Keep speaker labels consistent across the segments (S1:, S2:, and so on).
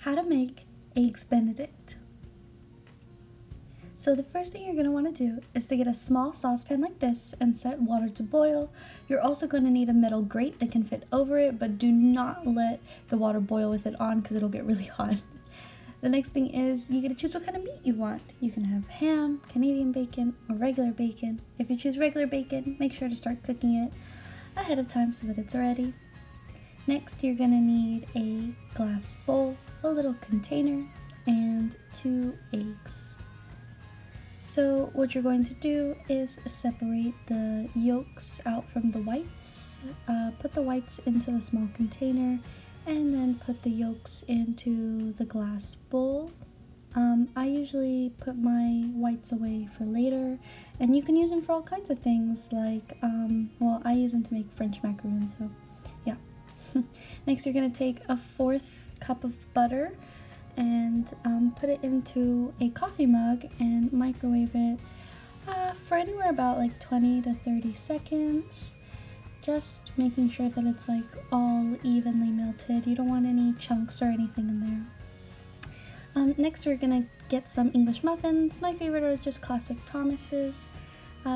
S1: how to make Eggs Benedict. So the first thing you're going to want to do is to get a small saucepan like this and set water to boil. You're also going to need a metal grate that can fit over it, but do not let the water boil with it on because it'll get really hot. The next thing is you get to choose what kind of meat you want. You can have ham, Canadian bacon, or regular bacon. If you choose regular bacon, make sure to start cooking it ahead of time so that it's ready. Next, you're going to need a glass bowl, a little container, and 2 eggs. So what you're going to do is separate the yolks out from the whites, put the whites into the small container, and then put the yolks into the glass bowl. I usually put my whites away for later, and you can use them for all kinds of things, like, well, I use them to make French macaroons, so yeah. Next, you're going to take a 1/4 cup of butter and put it into a coffee mug and microwave it for anywhere about like 20 to 30 seconds. Just making sure that it's like all evenly melted. You don't want any chunks or anything in there. Next, we're gonna get some English muffins. My favorite are just classic Thomas's.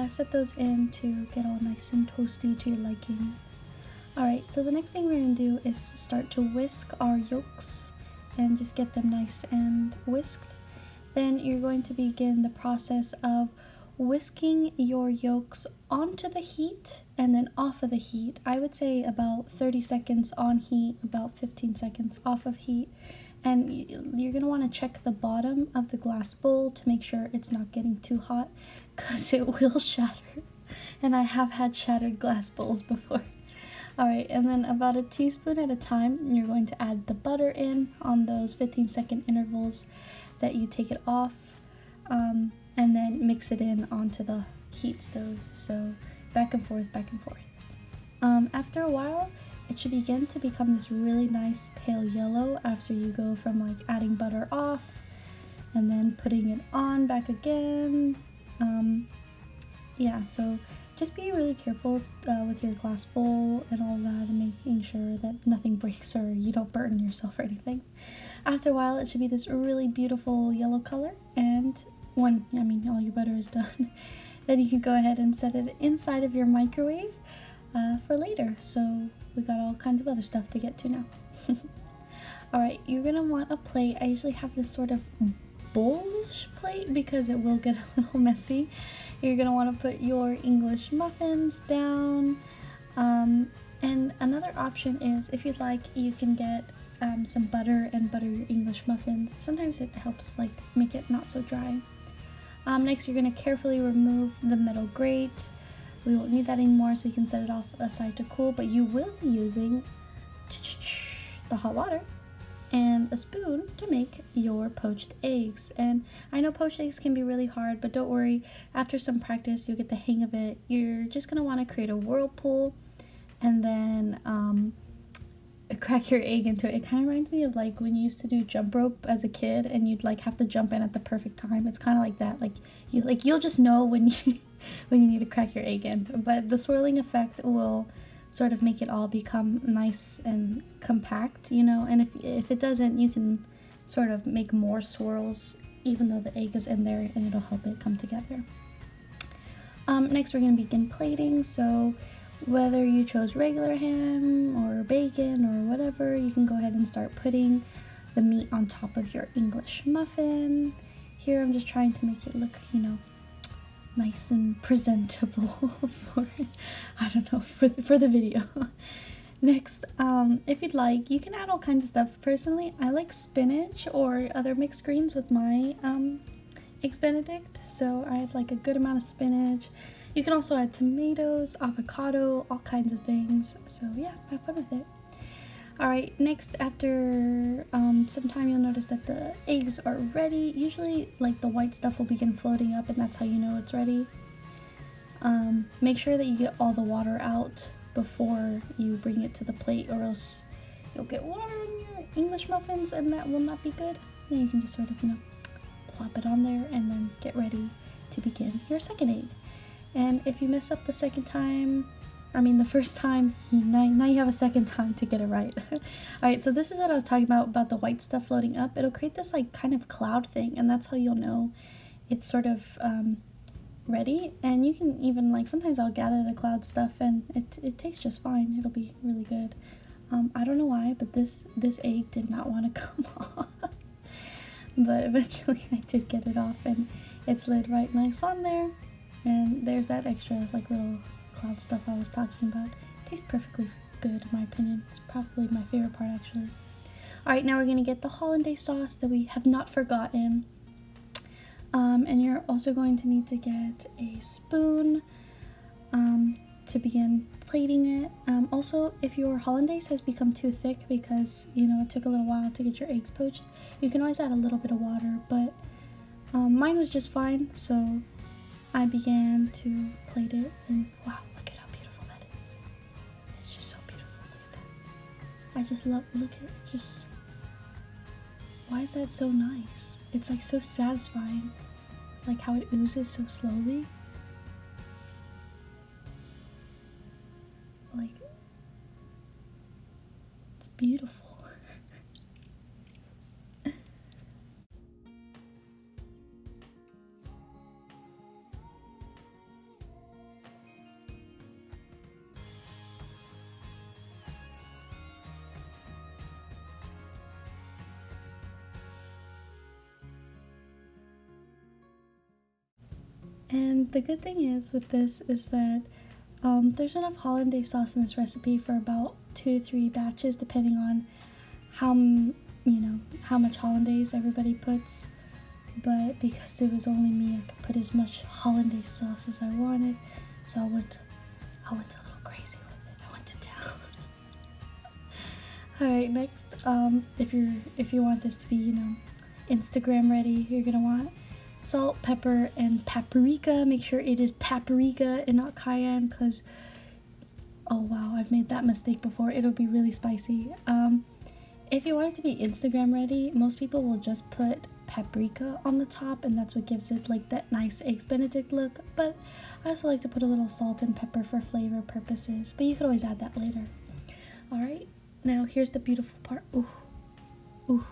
S1: Set those in to get all nice and toasty to your liking. Alright, so the next thing we're going to do is start to whisk our yolks and just get them nice and whisked. Then you're going to begin the process of whisking your yolks onto the heat and then off of the heat. I would say about 30 seconds on heat, about 15 seconds off of heat. And you're going to want to check the bottom of the glass bowl to make sure it's not getting too hot, because it will shatter. And I have had shattered glass bowls before. Alright, and then about a teaspoon at a time, you're going to add the butter in on those 15-second intervals that you take it off, and then mix it in onto the heat stove. So back and forth, back and forth. After a while, it should begin to become this really nice pale yellow after you go from like adding butter off and then putting it on back again. Yeah, so just be really careful with your glass bowl and all that, and making sure that nothing breaks or you don't burn yourself or anything. After a while, it should be this really beautiful yellow color, and when all your butter is done, then you can go ahead and set it inside of your microwave for later. So we got all kinds of other stuff to get to now. Alright, you're gonna want a plate. I usually have this sort of bowlish plate because it will get a little messy. You're going to want to put your English muffins down, and another option is, if you'd like, you can get some butter and butter your English muffins. Sometimes it helps like make it not so dry. Next, you're going to carefully remove the metal grate. We won't need that anymore, so you can set it off aside to cool, but you will be using the hot water and a spoon to make your poached eggs. And I know poached eggs can be really hard, but don't worry, after some practice you'll get the hang of it. You're just going to want to create a whirlpool and then crack your egg into it. It kind of reminds me of like when you used to do jump rope as a kid and you'd like have to jump in at the perfect time. It's kind of like that. You'll just know when you when you need to crack your egg in. But the swirling effect will sort of make it all become nice and compact, you know, and if it doesn't, you can sort of make more swirls even though the egg is in there, and it'll help it come together. Next, we're going to begin plating. So whether you chose regular ham or bacon or whatever, you can go ahead and start putting the meat on top of your English muffin. Here I'm just trying to make it look, you know, nice and presentable for, I don't know, for the video. Next, if you'd like, you can add all kinds of stuff. Personally, I like spinach or other mixed greens with my Eggs Benedict, so I have like a good amount of spinach. You can also add tomatoes, avocado, all kinds of things. So yeah, have fun with it. Alright, next, after some time, you'll notice that the eggs are ready. Usually, like, the white stuff will begin floating up, and that's how you know it's ready. Make sure that you get all the water out before you bring it to the plate, or else you'll get water in your English muffins, and that will not be good. Then you can just sort of, you know, plop it on there, and then get ready to begin your second egg. And if you mess up the second time, I mean, the first time, now you have a second time to get it right. Alright, so this is what I was talking about the white stuff floating up. It'll create this like kind of cloud thing, and that's how you'll know it's sort of ready. And you can even, like, sometimes I'll gather the cloud stuff and it tastes just fine. It'll be really good. I don't know why, but this egg did not want to come off. But eventually I did get it off, and it slid right nice on there. And there's that extra like little cloud stuff I was talking about. It tastes perfectly good in my opinion. It's probably my favorite part actually. Alright, now we're gonna get the hollandaise sauce that we have not forgotten. And you're also going to need to get a spoon to begin plating it. Also, if your hollandaise has become too thick because, you know, it took a little while to get your eggs poached, you can always add a little bit of water, but mine was just fine, so I began to plate it, and wow, look at how beautiful that is. It's just so beautiful. Look at that. I just love, look at it, just, why is that so nice? It's like so satisfying, like how it oozes so slowly. Like, it's beautiful. And the good thing is with this is that there's enough hollandaise sauce in this recipe for about 2 to 3 batches, depending on how, you know, how much hollandaise everybody puts. But because it was only me, I could put as much hollandaise sauce as I wanted, so I went a little crazy with it. I went to town. Alright, next, if you want this to be, you know, Instagram ready, you're gonna want salt, pepper, and paprika. Make sure it is paprika and not cayenne, because, oh wow, I've made that mistake before. It'll be really spicy. If you want it to be Instagram ready, most people will just put paprika on the top, and that's what gives it like that nice Eggs Benedict look. But I also like to put a little salt and pepper for flavor purposes, but you could always add that later. Alright, now here's the beautiful part. Ooh, ooh,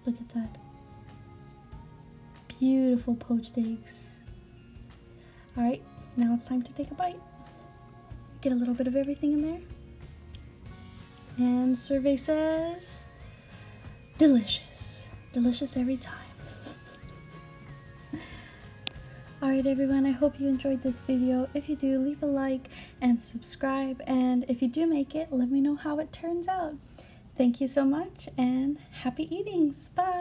S1: look at that. Beautiful poached eggs. Alright, now it's time to take a bite. Get a little bit of everything in there. And survey says, delicious. Delicious every time. Alright everyone, I hope you enjoyed this video. If you do, leave a like and subscribe. And if you do make it, let me know how it turns out. Thank you so much, and happy eatings. Bye!